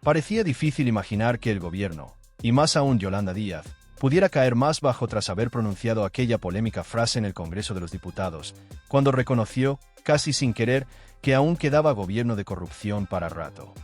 Parecía difícil imaginar que el gobierno, y más aún Yolanda Díaz, pudiera caer más bajo tras haber pronunciado aquella polémica frase en el Congreso de los Diputados, cuando reconoció, casi sin querer, que aún quedaba gobierno de corrupción para rato.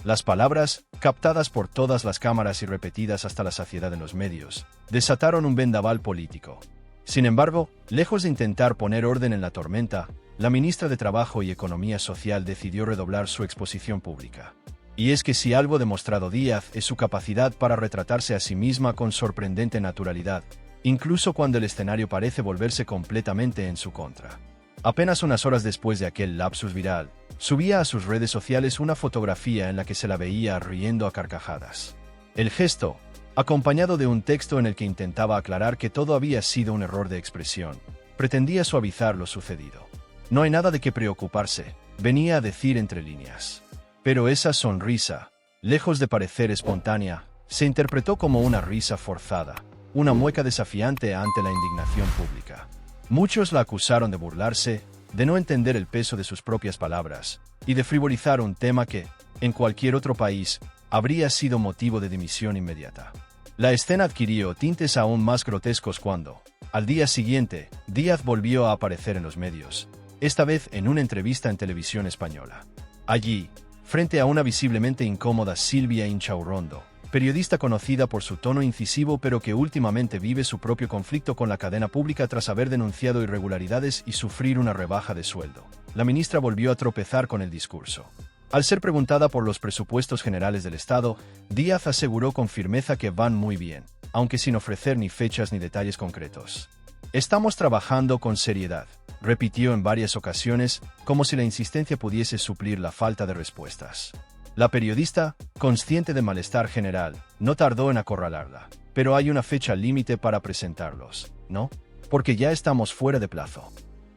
Las palabras, captadas por todas las cámaras y repetidas hasta la saciedad en los medios, desataron un vendaval político. Sin embargo, lejos de intentar poner orden en la tormenta, la ministra de Trabajo y Economía Social decidió redoblar su exposición pública. Y es que si algo demostrado Díaz es su capacidad para retratarse a sí misma con sorprendente naturalidad, incluso cuando el escenario parece volverse completamente en su contra. Apenas unas horas después de aquel lapsus viral, subía a sus redes sociales una fotografía en la que se la veía riendo a carcajadas. El gesto, acompañado de un texto en el que intentaba aclarar que todo había sido un error de expresión, pretendía suavizar lo sucedido. No hay nada de qué preocuparse, venía a decir entre líneas. Pero esa sonrisa, lejos de parecer espontánea, se interpretó como una risa forzada, una mueca desafiante ante la indignación pública. Muchos la acusaron de burlarse, de no entender el peso de sus propias palabras, y de frivolizar un tema que, en cualquier otro país, habría sido motivo de dimisión inmediata. La escena adquirió tintes aún más grotescos cuando, al día siguiente, Díaz volvió a aparecer en los medios, esta vez en una entrevista en televisión española. Allí, frente a una visiblemente incómoda Silvia Inchaurrondo, periodista conocida por su tono incisivo pero que últimamente vive su propio conflicto con la cadena pública tras haber denunciado irregularidades y sufrir una rebaja de sueldo, la ministra volvió a tropezar con el discurso. Al ser preguntada por los presupuestos generales del Estado, Díaz aseguró con firmeza que van muy bien, aunque sin ofrecer ni fechas ni detalles concretos. Estamos trabajando con seriedad, repitió en varias ocasiones, como si la insistencia pudiese suplir la falta de respuestas. La periodista, consciente de malestar general, no tardó en acorralarla. Pero hay una fecha límite para presentarlos, ¿no? Porque ya estamos fuera de plazo.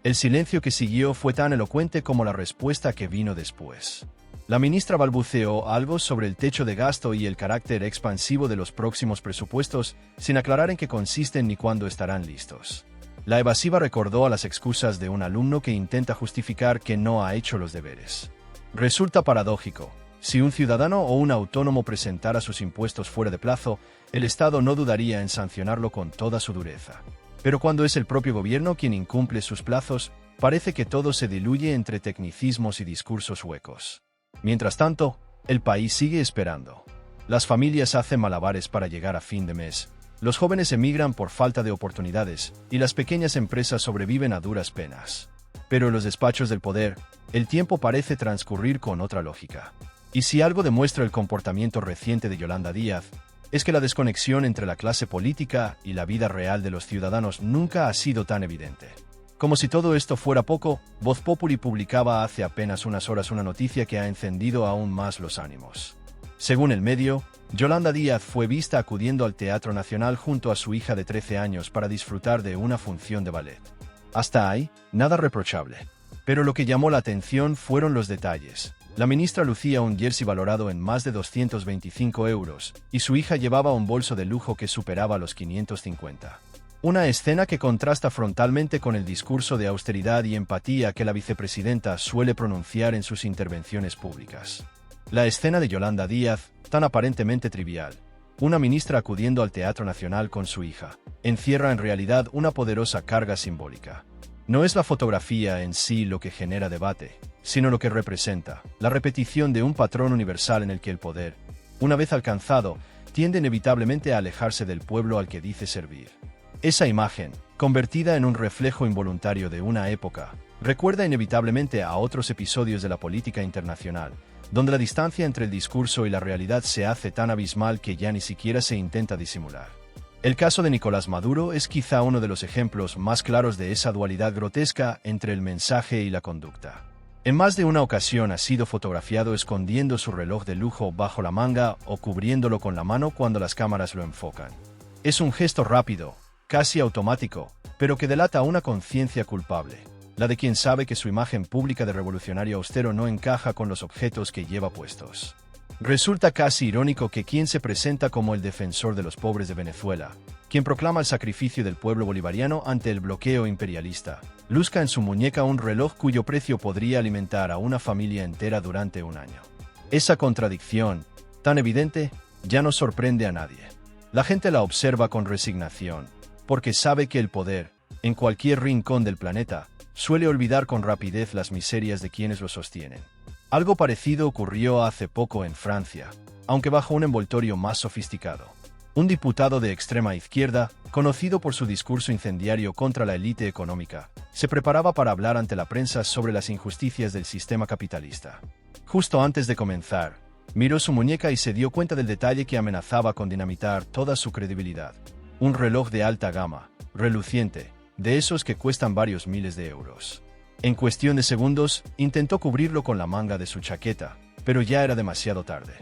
El silencio que siguió fue tan elocuente como la respuesta que vino después. La ministra balbuceó algo sobre el techo de gasto y el carácter expansivo de los próximos presupuestos, sin aclarar en qué consisten ni cuándo estarán listos. La evasiva recordó a las excusas de un alumno que intenta justificar que no ha hecho los deberes. Resulta paradójico. Si un ciudadano o un autónomo presentara sus impuestos fuera de plazo, el Estado no dudaría en sancionarlo con toda su dureza. Pero cuando es el propio gobierno quien incumple sus plazos, parece que todo se diluye entre tecnicismos y discursos huecos. Mientras tanto, el país sigue esperando. Las familias hacen malabares para llegar a fin de mes. Los jóvenes emigran por falta de oportunidades, y las pequeñas empresas sobreviven a duras penas. Pero en los despachos del poder, el tiempo parece transcurrir con otra lógica. Y si algo demuestra el comportamiento reciente de Yolanda Díaz, es que la desconexión entre la clase política y la vida real de los ciudadanos nunca ha sido tan evidente. Como si todo esto fuera poco, Voz Populi publicaba hace apenas unas horas una noticia que ha encendido aún más los ánimos. Según el medio, Yolanda Díaz fue vista acudiendo al Teatro Nacional junto a su hija de 13 años para disfrutar de una función de ballet. Hasta ahí, nada reprochable. Pero lo que llamó la atención fueron los detalles. La ministra lucía un jersey valorado en más de 225 euros, y su hija llevaba un bolso de lujo que superaba los 550. Una escena que contrasta frontalmente con el discurso de austeridad y empatía que la vicepresidenta suele pronunciar en sus intervenciones públicas. La escena de Yolanda Díaz, tan aparentemente trivial, una ministra acudiendo al Teatro Nacional con su hija, encierra en realidad una poderosa carga simbólica. No es la fotografía en sí lo que genera debate, sino lo que representa, la repetición de un patrón universal en el que el poder, una vez alcanzado, tiende inevitablemente a alejarse del pueblo al que dice servir. Esa imagen, convertida en un reflejo involuntario de una época, recuerda inevitablemente a otros episodios de la política internacional, donde la distancia entre el discurso y la realidad se hace tan abismal que ya ni siquiera se intenta disimular. El caso de Nicolás Maduro es quizá uno de los ejemplos más claros de esa dualidad grotesca entre el mensaje y la conducta. En más de una ocasión ha sido fotografiado escondiendo su reloj de lujo bajo la manga o cubriéndolo con la mano cuando las cámaras lo enfocan. Es un gesto rápido, casi automático, pero que delata una conciencia culpable, la de quien sabe que su imagen pública de revolucionario austero no encaja con los objetos que lleva puestos. Resulta casi irónico que quien se presenta como el defensor de los pobres de Venezuela, quien proclama el sacrificio del pueblo bolivariano ante el bloqueo imperialista, luzca en su muñeca un reloj cuyo precio podría alimentar a una familia entera durante un año. Esa contradicción, tan evidente, ya no sorprende a nadie. La gente la observa con resignación, porque sabe que el poder, en cualquier rincón del planeta, suele olvidar con rapidez las miserias de quienes lo sostienen. Algo parecido ocurrió hace poco en Francia, aunque bajo un envoltorio más sofisticado. Un diputado de extrema izquierda, conocido por su discurso incendiario contra la élite económica, se preparaba para hablar ante la prensa sobre las injusticias del sistema capitalista. Justo antes de comenzar, miró su muñeca y se dio cuenta del detalle que amenazaba con dinamitar toda su credibilidad. Un reloj de alta gama, reluciente, de esos que cuestan varios miles de euros. En cuestión de segundos, intentó cubrirlo con la manga de su chaqueta, pero ya era demasiado tarde.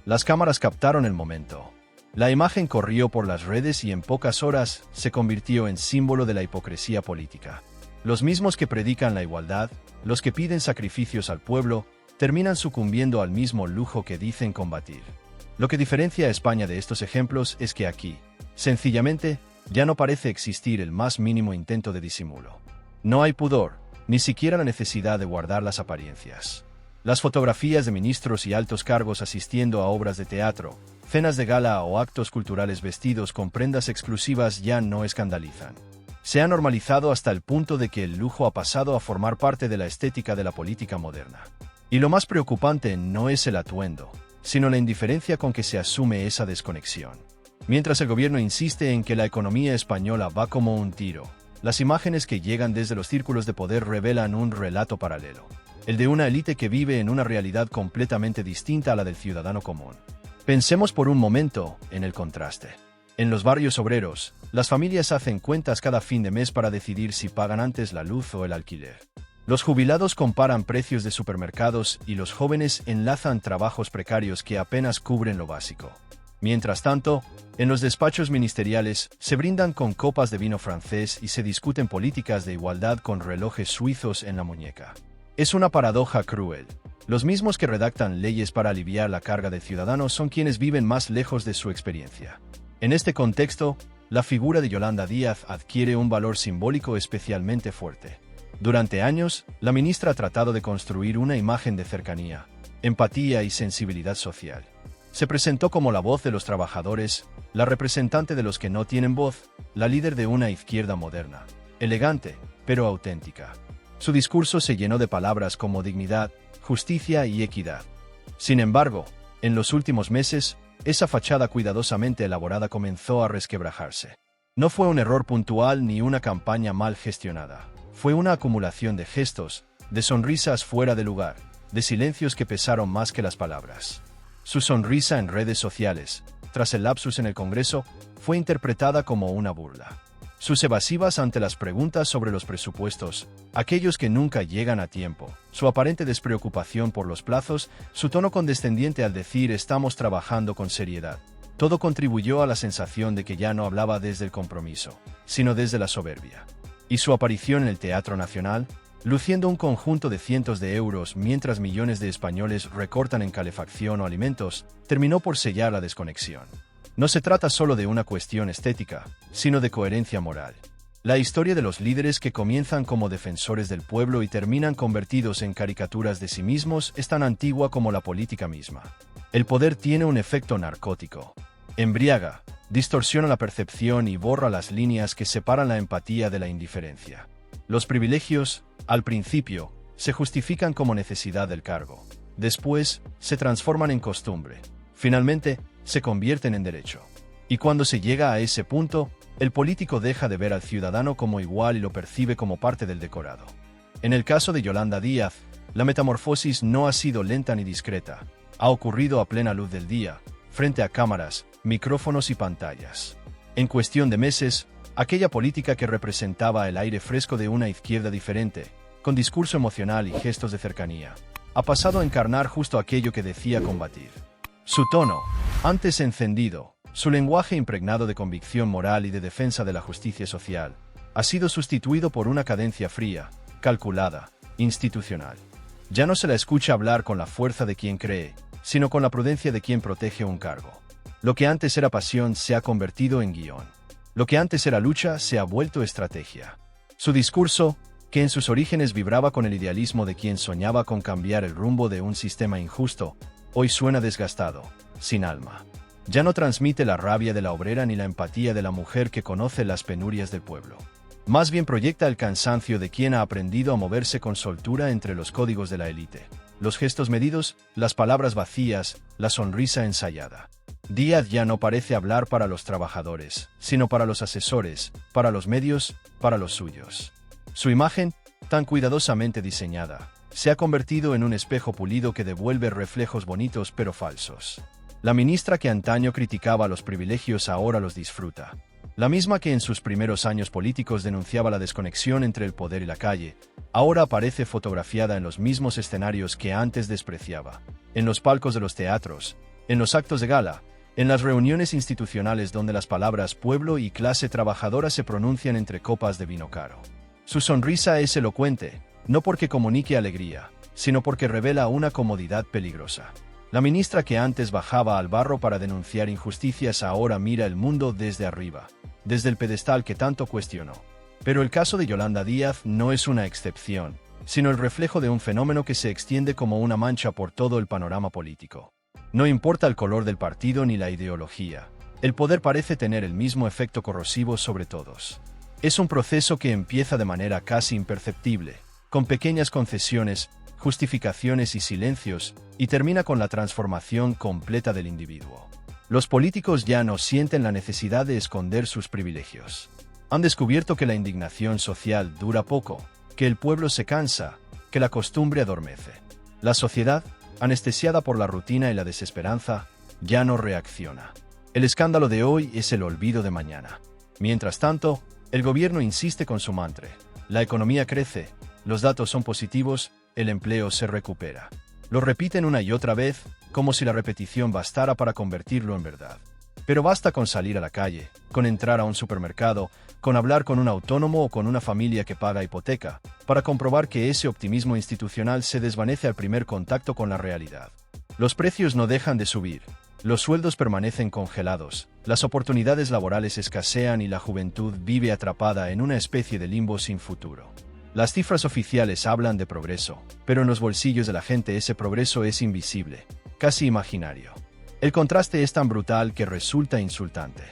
Las cámaras captaron el momento. La imagen corrió por las redes y en pocas horas se convirtió en símbolo de la hipocresía política. Los mismos que predican la igualdad, los que piden sacrificios al pueblo, terminan sucumbiendo al mismo lujo que dicen combatir. Lo que diferencia a España de estos ejemplos es que aquí, sencillamente, ya no parece existir el más mínimo intento de disimulo. No hay pudor, ni siquiera la necesidad de guardar las apariencias. Las fotografías de ministros y altos cargos asistiendo a obras de teatro, cenas de gala o actos culturales vestidos con prendas exclusivas ya no escandalizan. Se ha normalizado hasta el punto de que el lujo ha pasado a formar parte de la estética de la política moderna. Y lo más preocupante no es el atuendo, sino la indiferencia con que se asume esa desconexión. Mientras el gobierno insiste en que la economía española va como un tiro, las imágenes que llegan desde los círculos de poder revelan un relato paralelo, el de una élite que vive en una realidad completamente distinta a la del ciudadano común. Pensemos por un momento en el contraste. En los barrios obreros, las familias hacen cuentas cada fin de mes para decidir si pagan antes la luz o el alquiler. Los jubilados comparan precios de supermercados y los jóvenes enlazan trabajos precarios que apenas cubren lo básico. Mientras tanto, en los despachos ministeriales se brindan con copas de vino francés y se discuten políticas de igualdad con relojes suizos en la muñeca. Es una paradoja cruel. Los mismos que redactan leyes para aliviar la carga de ciudadanos son quienes viven más lejos de su experiencia. En este contexto, la figura de Yolanda Díaz adquiere un valor simbólico especialmente fuerte. Durante años, la ministra ha tratado de construir una imagen de cercanía, empatía y sensibilidad social. Se presentó como la voz de los trabajadores, la representante de los que no tienen voz, la líder de una izquierda moderna, elegante, pero auténtica. Su discurso se llenó de palabras como dignidad, justicia y equidad. Sin embargo, en los últimos meses, esa fachada cuidadosamente elaborada comenzó a resquebrajarse. No fue un error puntual ni una campaña mal gestionada. Fue una acumulación de gestos, de sonrisas fuera de lugar, de silencios que pesaron más que las palabras. Su sonrisa en redes sociales, tras el lapsus en el Congreso, fue interpretada como una burla. Sus evasivas ante las preguntas sobre los presupuestos, aquellos que nunca llegan a tiempo, su aparente despreocupación por los plazos, su tono condescendiente al decir estamos trabajando con seriedad. Todo contribuyó a la sensación de que ya no hablaba desde el compromiso, sino desde la soberbia. Y su aparición en el Teatro Nacional, luciendo un conjunto de cientos de euros mientras millones de españoles recortan en calefacción o alimentos, terminó por sellar la desconexión. No se trata solo de una cuestión estética, sino de coherencia moral. La historia de los líderes que comienzan como defensores del pueblo y terminan convertidos en caricaturas de sí mismos es tan antigua como la política misma. El poder tiene un efecto narcótico. Embriaga, distorsiona la percepción y borra las líneas que separan la empatía de la indiferencia. Los privilegios, al principio, se justifican como necesidad del cargo. Después, se transforman en costumbre. Finalmente, se convierten en derecho. Y cuando se llega a ese punto, el político deja de ver al ciudadano como igual y lo percibe como parte del decorado. En el caso de Yolanda Díaz, la metamorfosis no ha sido lenta ni discreta. Ha ocurrido a plena luz del día, frente a cámaras, micrófonos y pantallas. En cuestión de meses, aquella política que representaba el aire fresco de una izquierda diferente, con discurso emocional y gestos de cercanía, ha pasado a encarnar justo aquello que decía combatir. Su tono, antes encendido, su lenguaje impregnado de convicción moral y de defensa de la justicia social, ha sido sustituido por una cadencia fría, calculada, institucional. Ya no se la escucha hablar con la fuerza de quien cree, sino con la prudencia de quien protege un cargo. Lo que antes era pasión se ha convertido en guión. Lo que antes era lucha se ha vuelto estrategia. Su discurso, que en sus orígenes vibraba con el idealismo de quien soñaba con cambiar el rumbo de un sistema injusto, hoy suena desgastado, sin alma. Ya no transmite la rabia de la obrera ni la empatía de la mujer que conoce las penurias del pueblo. Más bien proyecta el cansancio de quien ha aprendido a moverse con soltura entre los códigos de la élite. Los gestos medidos, las palabras vacías, la sonrisa ensayada. Díaz ya no parece hablar para los trabajadores, sino para los asesores, para los medios, para los suyos. Su imagen, tan cuidadosamente diseñada, se ha convertido en un espejo pulido que devuelve reflejos bonitos pero falsos. La ministra que antaño criticaba los privilegios ahora los disfruta. La misma que en sus primeros años políticos denunciaba la desconexión entre el poder y la calle, ahora aparece fotografiada en los mismos escenarios que antes despreciaba. En los palcos de los teatros, en los actos de gala, en las reuniones institucionales donde las palabras pueblo y clase trabajadora se pronuncian entre copas de vino caro. Su sonrisa es elocuente, no porque comunique alegría, sino porque revela una comodidad peligrosa. La ministra que antes bajaba al barro para denunciar injusticias ahora mira el mundo desde arriba, desde el pedestal que tanto cuestionó. Pero el caso de Yolanda Díaz no es una excepción, sino el reflejo de un fenómeno que se extiende como una mancha por todo el panorama político. No importa el color del partido ni la ideología, el poder parece tener el mismo efecto corrosivo sobre todos. Es un proceso que empieza de manera casi imperceptible, con pequeñas concesiones, justificaciones y silencios, y termina con la transformación completa del individuo. Los políticos ya no sienten la necesidad de esconder sus privilegios. Han descubierto que la indignación social dura poco, que el pueblo se cansa, que la costumbre adormece. La sociedad, anestesiada por la rutina y la desesperanza, ya no reacciona. El escándalo de hoy es el olvido de mañana. Mientras tanto, el gobierno insiste con su mantra: la economía crece, los datos son positivos, el empleo se recupera. Lo repiten una y otra vez, como si la repetición bastara para convertirlo en verdad. Pero basta con salir a la calle, con entrar a un supermercado, con hablar con un autónomo o con una familia que paga hipoteca, para comprobar que ese optimismo institucional se desvanece al primer contacto con la realidad. Los precios no dejan de subir, los sueldos permanecen congelados, las oportunidades laborales escasean y la juventud vive atrapada en una especie de limbo sin futuro. Las cifras oficiales hablan de progreso, pero en los bolsillos de la gente ese progreso es invisible, casi imaginario. El contraste es tan brutal que resulta insultante.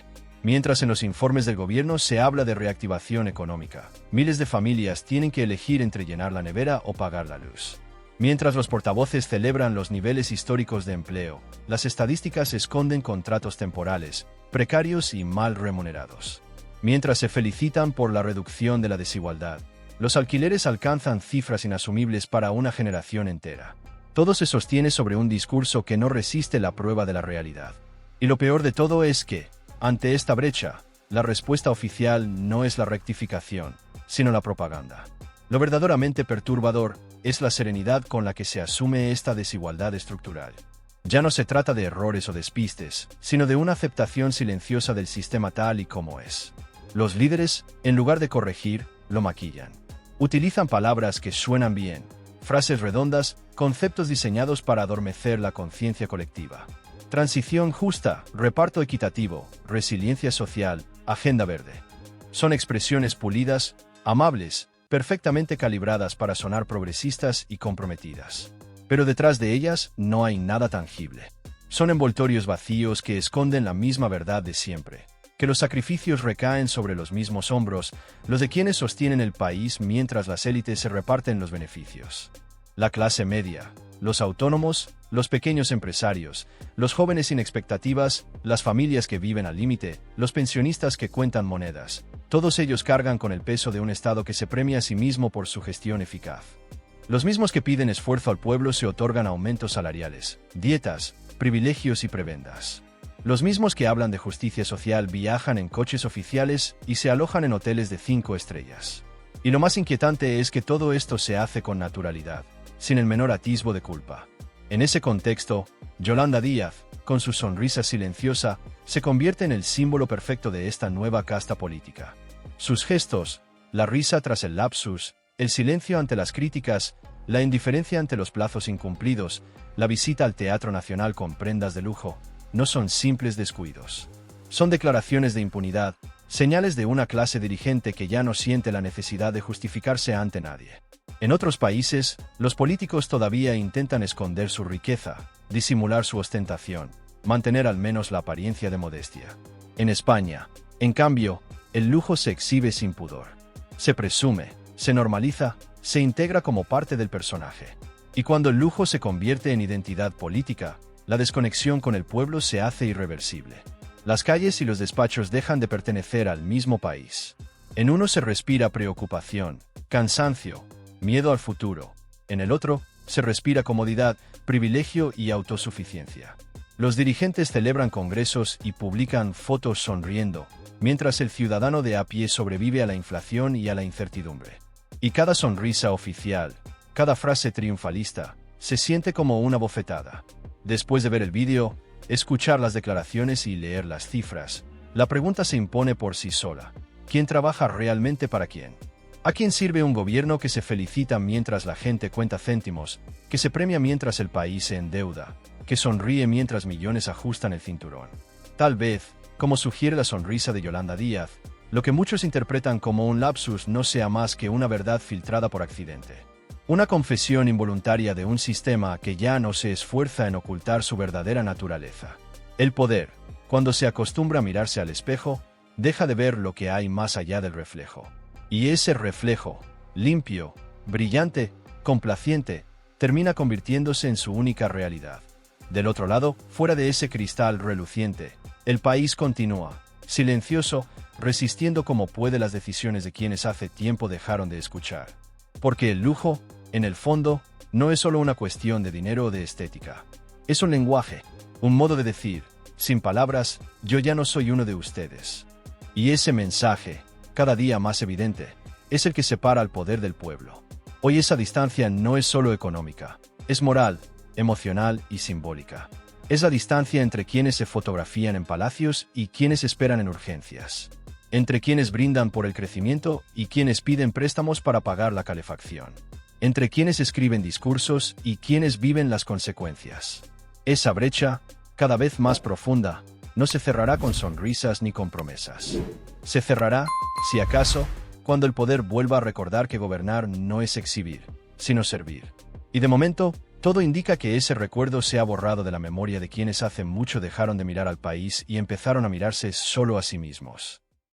Mientras en los informes del gobierno se habla de reactivación económica, miles de familias tienen que elegir entre llenar la nevera o pagar la luz. Mientras los portavoces celebran los niveles históricos de empleo, las estadísticas esconden contratos temporales, precarios y mal remunerados. Mientras se felicitan por la reducción de la desigualdad, los alquileres alcanzan cifras inasumibles para una generación entera. Todo se sostiene sobre un discurso que no resiste la prueba de la realidad. Y lo peor de todo es que, ante esta brecha, la respuesta oficial no es la rectificación, sino la propaganda. Lo verdaderamente perturbador es la serenidad con la que se asume esta desigualdad estructural. Ya no se trata de errores o despistes, sino de una aceptación silenciosa del sistema tal y como es. Los líderes, en lugar de corregir, lo maquillan. Utilizan palabras que suenan bien, frases redondas, conceptos diseñados para adormecer la conciencia colectiva. Transición justa, reparto equitativo, resiliencia social, agenda verde. Son expresiones pulidas, amables, perfectamente calibradas para sonar progresistas y comprometidas. Pero detrás de ellas no hay nada tangible. Son envoltorios vacíos que esconden la misma verdad de siempre: que los sacrificios recaen sobre los mismos hombros, los de quienes sostienen el país mientras las élites se reparten los beneficios. La clase media, los autónomos, los pequeños empresarios, los jóvenes sin expectativas, las familias que viven al límite, los pensionistas que cuentan monedas, todos ellos cargan con el peso de un Estado que se premia a sí mismo por su gestión eficaz. Los mismos que piden esfuerzo al pueblo se otorgan aumentos salariales, dietas, privilegios y prebendas. Los mismos que hablan de justicia social viajan en coches oficiales y se alojan en hoteles de 5 estrellas. Y lo más inquietante es que todo esto se hace con naturalidad, sin el menor atisbo de culpa. En ese contexto, Yolanda Díaz, con su sonrisa silenciosa, se convierte en el símbolo perfecto de esta nueva casta política. Sus gestos, la risa tras el lapsus, el silencio ante las críticas, la indiferencia ante los plazos incumplidos, la visita al Teatro Nacional con prendas de lujo, no son simples descuidos. Son declaraciones de impunidad, señales de una clase dirigente que ya no siente la necesidad de justificarse ante nadie. En otros países, los políticos todavía intentan esconder su riqueza, disimular su ostentación, mantener al menos la apariencia de modestia. En España, en cambio, el lujo se exhibe sin pudor. Se presume, se normaliza, se integra como parte del personaje. Y cuando el lujo se convierte en identidad política, la desconexión con el pueblo se hace irreversible. Las calles y los despachos dejan de pertenecer al mismo país. En uno se respira preocupación, cansancio, miedo al futuro. En el otro, se respira comodidad, privilegio y autosuficiencia. Los dirigentes celebran congresos y publican fotos sonriendo, mientras el ciudadano de a pie sobrevive a la inflación y a la incertidumbre. Y cada sonrisa oficial, cada frase triunfalista, se siente como una bofetada. Después de ver el vídeo, escuchar las declaraciones y leer las cifras, la pregunta se impone por sí sola. ¿Quién trabaja realmente para quién? ¿A quién sirve un gobierno que se felicita mientras la gente cuenta céntimos, que se premia mientras el país se endeuda, que sonríe mientras millones ajustan el cinturón? Tal vez, como sugiere la sonrisa de Yolanda Díaz, lo que muchos interpretan como un lapsus no sea más que una verdad filtrada por accidente. Una confesión involuntaria de un sistema que ya no se esfuerza en ocultar su verdadera naturaleza. El poder, cuando se acostumbra a mirarse al espejo, deja de ver lo que hay más allá del reflejo. Y ese reflejo, limpio, brillante, complaciente, termina convirtiéndose en su única realidad. Del otro lado, fuera de ese cristal reluciente, el país continúa, silencioso, resistiendo como puede las decisiones de quienes hace tiempo dejaron de escuchar. Porque el lujo, en el fondo, no es solo una cuestión de dinero o de estética. Es un lenguaje, un modo de decir, sin palabras, yo ya no soy uno de ustedes. Y ese mensaje, cada día más evidente, es el que separa al poder del pueblo. Hoy esa distancia no es solo económica, es moral, emocional y simbólica. Es la distancia entre quienes se fotografían en palacios y quienes esperan en urgencias. Entre quienes brindan por el crecimiento y quienes piden préstamos para pagar la calefacción. Entre quienes escriben discursos y quienes viven las consecuencias. Esa brecha, cada vez más profunda, no se cerrará con sonrisas ni con promesas. Se cerrará, si acaso, cuando el poder vuelva a recordar que gobernar no es exhibir, sino servir. Y de momento, todo indica que ese recuerdo se ha borrado de la memoria de quienes hace mucho dejaron de mirar al país y empezaron a mirarse solo a sí mismos.